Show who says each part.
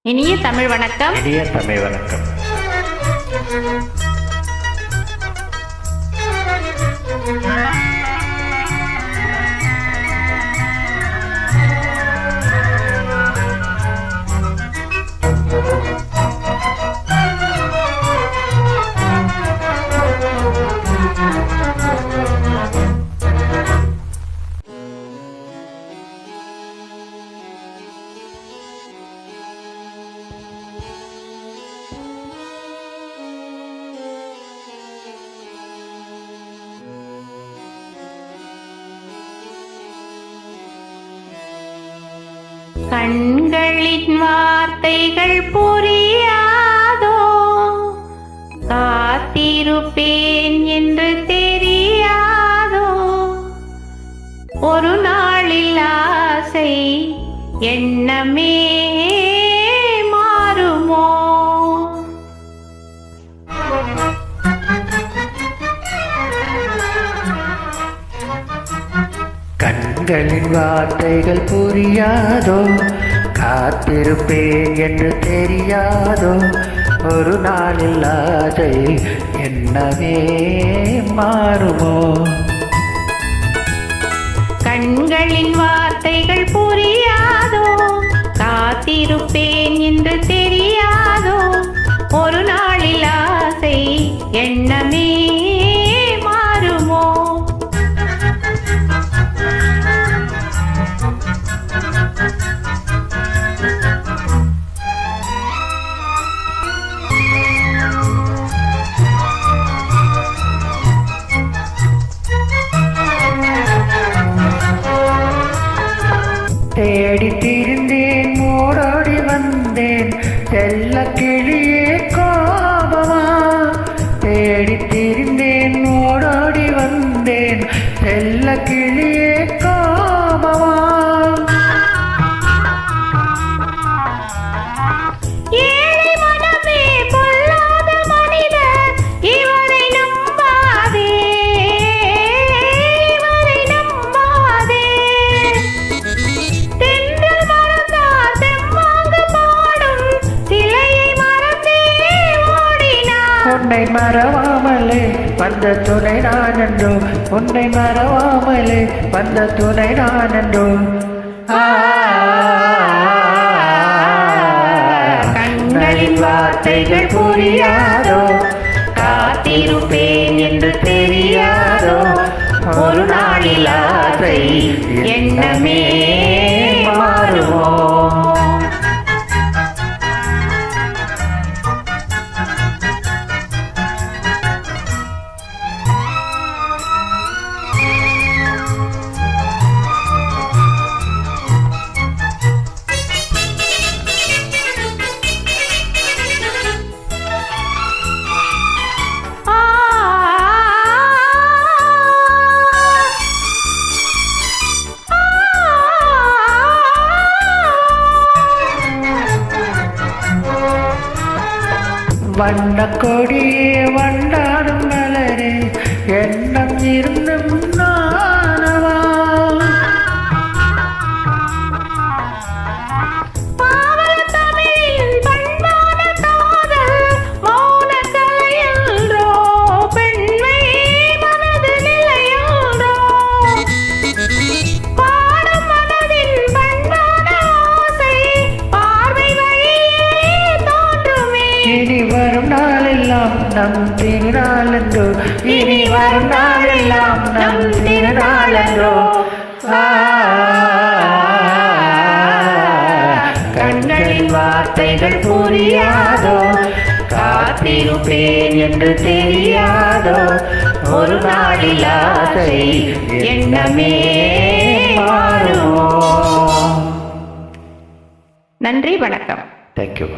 Speaker 1: இனிய தமிழ் வணக்கம்.
Speaker 2: இனிய தமிழ் வணக்கம்.
Speaker 1: கண்களின் வார்த்தைகள் புரியாதோ, காத்திருப்பேன் என்று தெரியாதோ, ஒரு நாளில் ஆசை எண்ணமே மாறுமோ?
Speaker 2: கண்களின் வார்த்தைகள் புரியாதோ, காத்திருப்பேன் என்று தெரியாதோ, ஒரு நாளில் ஆசை என்னவே மாறுமோ?
Speaker 1: கண்களின் வார்த்தைகள் புரியாதோ, காத்திருப்பேன் என்று தெரியாதோ, ஒரு நாளில் ஆசை எண்ணமே மாறுமோ?
Speaker 2: தேடி திரிந்தேன், ஓடோடி வந்தேன், செல்ல கிளியே கோபமா. தேடி திரிந்தேன், ஓடோடி வந்தேன், செல்ல கிளியே கோபமா.
Speaker 1: ஏழை மனமே பொல்லாத மனிதர், இவரை நம்பாதே, இவரை நம்பாதே. தென்றல் மறந்தார் தெம்மாங்கு பாடும், சிலையை மறந்தே ஓடினார்.
Speaker 2: உன்னை மறவாமலே வந்த துணை நான் என்றோ, உன்னை மறவாமலே வந்த துணை நான் என்றோ.
Speaker 1: கண்களின் வார்த்தைகள் புரியாதோ, காத்திருப்பேன் என்று தெரியாதோ, ஒரு நாளில் ஆசை எண்ணமே மாறுமோ?
Speaker 2: வண்ண கொடியே வண்டாடும் மலரே, எண்ணம் இருந்தும் நானவா. இனி வரும் நாளெல்லாம் நம் திருநாளன்றோ, இனி வரும் நாளெல்லாம் நம் திருநாளன்றோ. கண்களின் வார்த்தைகள் புரியாதோ, காத்திருப்பேன் என்று தெரியாதோ, ஒரு நாளில் ஆசை எண்ணமே மாறுமோ?
Speaker 1: நன்றி, வணக்கம்.
Speaker 2: தேங்க்யூ.